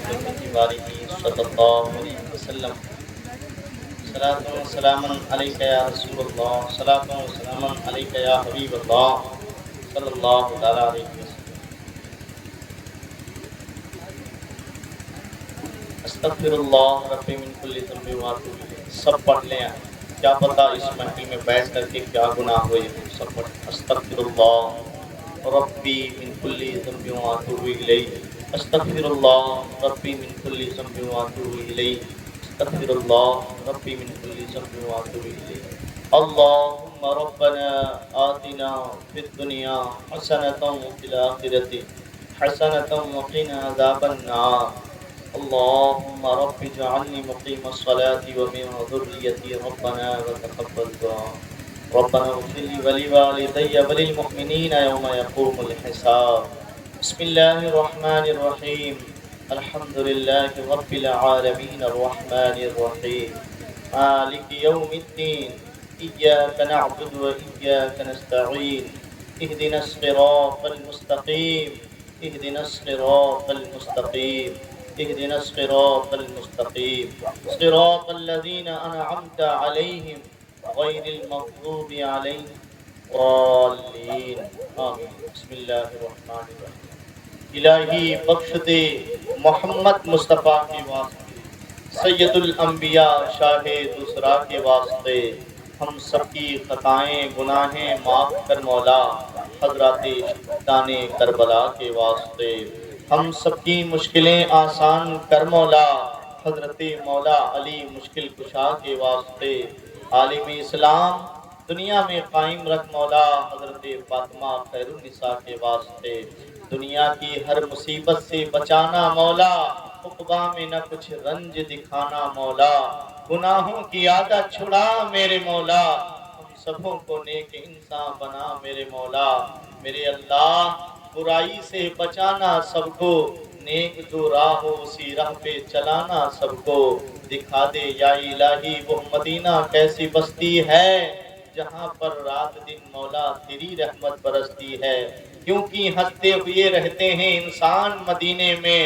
سنة بارئه صلی اللہ علیہ وسلم. صلاۃ و سلام علیک یا رسول اللہ، صلاۃ و سلام علیک یا حبیب اللہ صلی اللہ تعالی علیہ وسلم. استغفر اللہ ربی من کل ذنب و اتوب الیہ. سب پڑھ لیں. کیا پتہ اس محفل میں بیٹھ کر کے کیا گناہ ہوئے ہیں. سب پڑھ. استغفر اللہ ربی من کل ذنب و اتوب الیہ. استغفر اللہ ربی من کل ذنب و اتوب الیہ. استغفر اللہ ربی من کل ذنب و اتوب الیہ. اللہم ربنا آتنا فی الدنیا حسنۃ وفی الآخرۃ حسنۃ وقنا عذاب النار. اللهم رب اجعلني مقيم الصلاة ومن ذريتي ربنا وتقبل دعاء. ربنا اغفر لي ولوالدي وللمؤمنين يوم يقوم الحساب. بسم الله الرحمن الرحيم. الحمد لله رب العالمين الرحمن الرحيم مالك يوم الدين. إياك نعبد وإياك نستعين. اهدنا الصراط المستقيم. اهدنا الصراط المستقيم. اهدنا الصراط المستقيم صراط الذين أنعمت عليهم غير المغضوب عليهم الضالين آمين. بسم الله الرحمن الرحيم. الہی بخش دے محمد مصطفیٰ کے واسطے، سید الانبیاء شاہ دوسرا کے واسطے ہم سب کی خطائیں گناہیں معاف کر مولا. حضرات شہدان کربلا کے واسطے ہم سب کی مشکلیں آسان کر مولا. حضرت مولا علی مشکل کشا کے واسطے عالم اسلام دنیا میں قائم رکھ مولا. حضرت فاطمہ خیر النساء کے واسطے دنیا کی ہر مصیبت سے بچانا مولا. عقبہ میں نہ کچھ رنج دکھانا مولا. گناہوں کی عادت چھڑا میرے مولا. ہم سبوں کو نیک انسان بنا میرے مولا. میرے اللہ برائی سے بچانا سب کو، نیک جو راہ ہو اسی راہ پہ چلانا سب کو. دکھا دے یا الہی وہ مدینہ کیسی بستی ہے جہاں پر رات دن مولا تیری رحمت برستی ہے. کیونکہ ہنستے ہوئے رہتے ہیں انسان مدینے میں،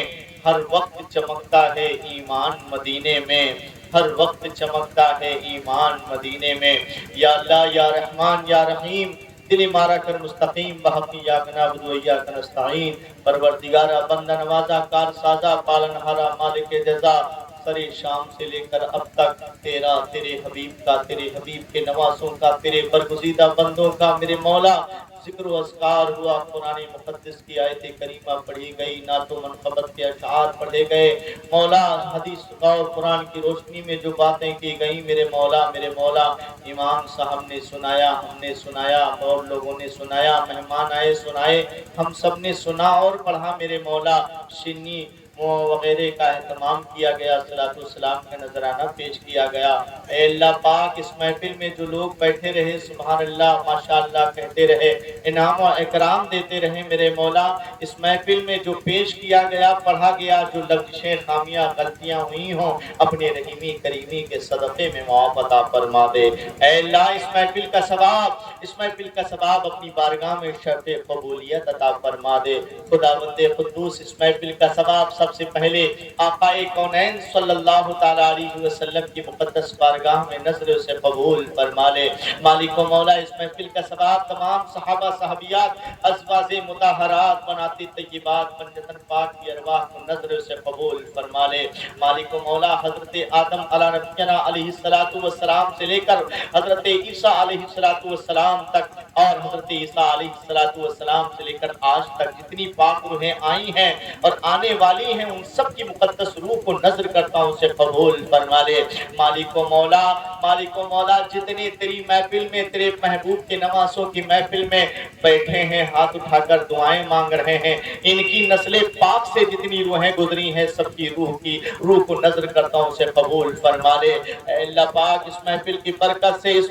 ہر وقت چمکتا ہے ایمان مدینے میں. ہر وقت چمکتا ہے ایمان مدینے میں. یا اللہ یا رحمان یا رحیم دل مارا کر مستقیم بحقی یا نعبد و ایاک نستعین. پروردگارہ بندہ نوازا کار سازا پالن ہارا مالک جزا، سرے شام سے لے کر اب تک تیرا، تیرے حبیب کا، تیرے حبیب کے نوازوں کا، تیرے برگزیدہ بندوں کا میرے مولا ذکر و اذکار ہوا. قرآن مقدس کی آیت کریمہ پڑھی گئی، نعت و منقبت کے اشعار پڑھے گئے مولا. حدیث اور قرآن کی روشنی میں جو باتیں کی گئیں میرے مولا، میرے مولا امام صاحب نے سنایا، ہم نے سنایا، اور لوگوں نے سنایا، مہمان آئے سنائے، ہم سب نے سنا اور پڑھا میرے مولا. شنی وغیرہ کا اہتمام کیا گیا، صلاۃ والسلام کا نذرانہ پیش کیا گیا. اے اللہ پاک اس محفل میں جو لوگ بیٹھے رہے سبحان اللہ ماشاءاللہ کہتے رہے، انعام و اکرام دیتے رہے میرے مولا. اس محفل میں جو پیش کیا گیا پڑھا گیا، جو لفظیں خامیاں غلطیاں ہوئی ہوں اپنے رحیمی کریمی کے صدقے میں معاف عطا فرما دے. اے اللہ اس محفل کا ثواب، اس محفل کا ثواب اپنی بارگاہ میں شرط قبولیت عطا فرما دے. خداوند قدوس اس محفل کا ثواب سب سے پہلے آقا کونین صلی اللہ تعالی علیہ وسلم کی مقدس بارگاہ میں نظر سے قبول فرما لے. مالک و مولا اس محفل کا ثواب تمام صحابہ صحابیات ازواج مطہرات بناتی طیبات بنجتن پاک کی ارواح کو نظر سے قبول فرما لے. مالک و مولا حضرت آدم علی نبینا علیہ الصلوۃ والسلام سے لے کر حضرت عیسیٰ علیہ الصلوۃ والسلام تک اور حضرت عیسیٰ علیہ الصلوۃ والسلام سے لے کر آج تک جتنی پاک روحیں آئی ہیں اور آنے والی ہیں ان سب کی مقدس روح کو نظر کرتا ہوں اسے قبول فرما لے. مالک و مولا، مالک و مولا جتنے تیری محفل میں، تیرے محبوب کے نوازوں کی محفل میں بیٹھے ہیں ہاتھ اٹھا کر دعائیں مانگ رہے ہیں، ان کی نسل پاک سے جتنی روحیں گزری ہیں سب کی روح کو نظر کرتا ہوں اسے قبول فرما لے. اے اللہ پاک اس محفل کی برکت سے اس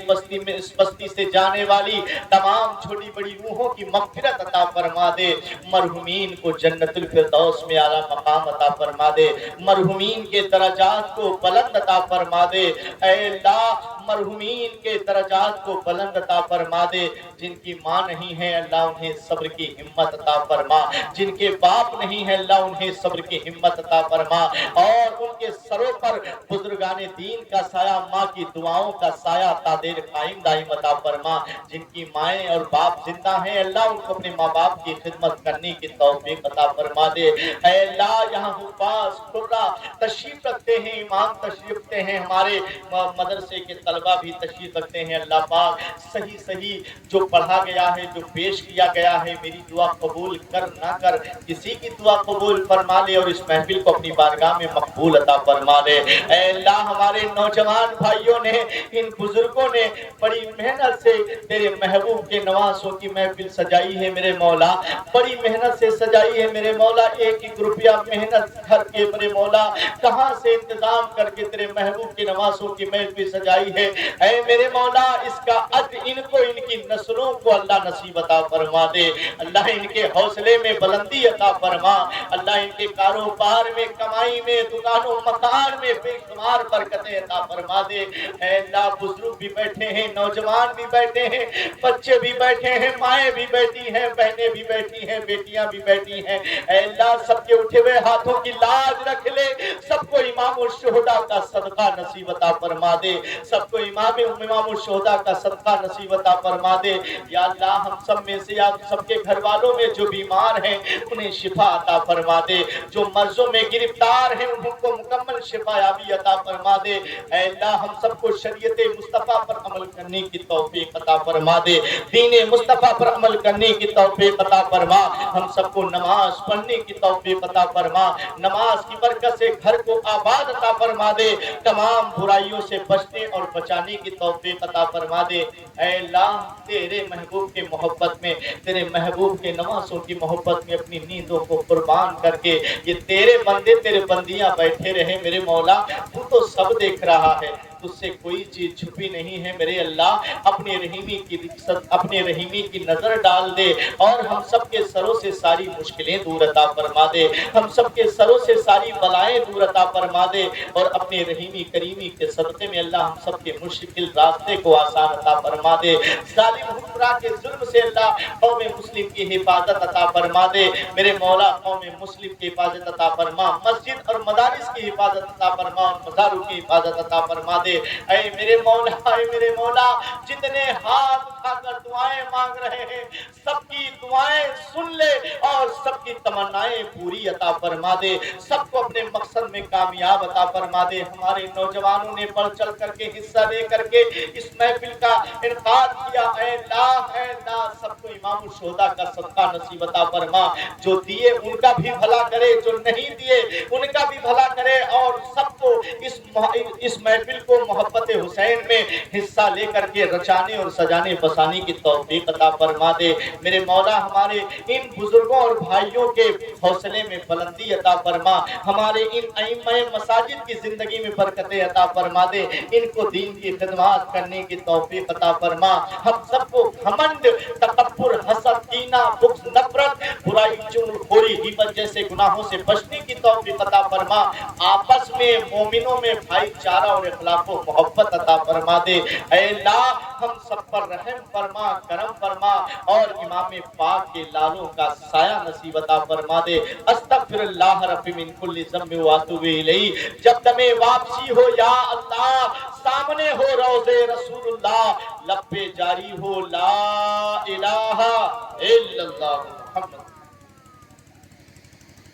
بستی سے جانے والی تمام چھوٹی بڑی روحوں کی مغفرت عطا فرما دے. مرحومین کو جنت الفردوس میں اعلیٰ مقام عطا فرما دے. مرحومین کے درجات کو بلند عطا فرما دے. اے اللہ مرحومین کے درجات کو بلند عطا فرما دے. جن کی ماں نہیں ہے اللہ انہیں صبر کی ہمت عطا فرما, جن کے باپ نہیں ہے اللہ انہیں صبر کی ہمت عطا فرما, اور ان کے سروں پر بزرگان دین کا سایہ, ماں کی دعاؤں کا سایہ تادیر قائم دائم عطا فرما. جن کی مائیں اور باپ زندہ ہیں اللہ ان کو اپنے ماں باپ کی خدمت کرنے کی توفیق عطا فرما دے. اے اللہ یہاں حفاظ قرہ تشریف رکھتے ہیں, امام تشریف رکھتے ہیں, ہمارے مدرسے کے طلبہ بھی تشریف رکھتے ہیں. اللہ پاک صحیح جو پڑھا گیا ہے, جو پیش کیا گیا ہے, میری دعا قبول کر نہ کر کسی کی دعا قبول فرما لے اور اس محفل کو اپنی بارگاہ میں مقبول عطا فرما لے. اے اللہ ہمارے نوجوان بھائیوں نے, ان بزرگوں نے بڑی محنت سے تیرے محبوب کے نوازوں کی محفل سجائی ہے میرے مولا, بڑی محنت سے سجائی ہے میرے مولا. ایک ایک روپیہ محنت کر کے میرے مولا کہاں سے انتظام کر کے تیرے محبوب کے نوازوں کی محفل سجائی ہے. اے میرے مولا اس کا اجر ان کو, ان کی نسلوں کو اللہ نصیب عطا فرما دے. اللہ ان کے حوصلے میں بلندی عطا فرما, اللہ ان کے کاروبار میں, کمائی میں, دکانوں مکان میں بے شمار برکتیں عطا فرما دے. اے اللہ بزرگ بھی بیٹھے ہیں, نوجوان بھی بیٹھے ہیں, بچے بھی بیٹھے ہیں, مائیں بھی بیٹھی ہیں, بہنیں بھی بیٹھی ہیں, بیٹیاں بھی بیٹھی ہیں. اے اللہ سب کے اٹھے ہوئے ہاتھوں کی لاج رکھ لے, سب کو امام الشہداء کا صدقہ نصیب عطا فرما دے, سب کو امام الشہداء کا صدقہ نصیب عطا فرما دے. یا اللہ ہم سب میں سے, آپ سب کے گھر والوں میں جو بیمار ہیں انہیں شفا عطا فرما دے, جو مرضوں میں گرفتار ہیں ان کو مکمل شفا یابی عطا فرما دے. اے اللہ ہم سب کو شریعت مصطفیٰ پر عمل کرنے کی توفیق عطا فرما دے, دین مصطفیٰ پر عمل کرنے کی توفیق عطا فرما. ہم سب کو نماز پڑھنے کی توفیق عطا فرما, نماز کی برکت سے گھر کو آباد عطا فرما دے, تمام برائیوں سے بچنے اور بچانے کی توفیق عطا فرما دے. اے اللہ تیرے محبوب کے محبت میں, تیرے محبوب کے نوازوں کی محبت میں اپنی نیندوں کو قربان کر کے یہ تیرے بندے تیرے بندیاں بیٹھے رہے میرے مولا. تو تو سب دیکھ رہا ہے, تجھ سے کوئی چیز چھپی نہیں ہے میرے اللہ. اپنے رحیمی کی نظر ڈال دے اور ہم سب کے سروں سے ساری مشکلیں دور عطا فرما دے, ہم سب کے سروں سے ساری بلائیں دور عطا فرما دے, اور اپنے رحیمی کریمی کے صدقے میں اللہ ہم سب کے مشکل راستے کو آسان عطا فرما دے. ظالم حکمراں کے ظلم سے اللہ قوم مسلم کی حفاظت عطا فرما دے میرے مولا. قوم مسلم کی حفاظت عطا فرما, مسجد اور مدارس کی حفاظت عطا فرما, اور مزاروں کی حفاظت عطا فرما دے. اے میرے مولا, اے میرے مولا, جتنے ہاتھ اٹھا کر دعائیں مانگ رہے ہیں سب کی دعائیں سن لے اور سب کی تمنائیں پوری عطا فرما دے, سب کو اپنے مقصد میں کامیاب عطا فرما دے. ہمارے نوجوانوں نے بڑھ چڑھ کر کے حصہ لے کر کے اس محفل کا انعقاد کیا. اے اللہ سب کو امام الشہداء کا صدقہ نصیب عطا فرما, جو دیے ان کا بھی بھلا کرے, جو نہیں دیے ان کا بھی بھلا کرے, اور سب کو اس محفل کو محبت حسین میں حصہ لے کر کے رچانے اور سجانے بسانے کی توفیق عطا فرما دے میرے مولا. ہمارے ان بزرگوں اور بھائیوں کے حوصلے میں بلندی عطا فرما, ہمارے ان ائمہ مساجد کی زندگی میں برکتیں عطا فرما دے, ان کو دین کی خدمات کرنے کی توفیق عطا فرما. ہم سب کو گھمنڈ, تکبر, حسد, کینہ, بغض, نفرت, برائی, چغل خوری, غیبت جیسے گناہوں سے بچنے کی توفیق عطا فرما. آپس میں مومنوں میں بھائی چارہ اور اخلاق و محبت عطا فرما دے. اے اللہ ہم سب پر رحم فرما, کرم فرما, اور امام پاک کے لالوں کا سایہ نصیب عطا فرما دے. استغفر اللہ ربی من کل ذنب واتوب الیہ. جب تمہیں واپسی ہو یا اللہ, سامنے ہو روضے رسول اللہ, لب پہ جاری ہو لا الہ الا اللہ محمد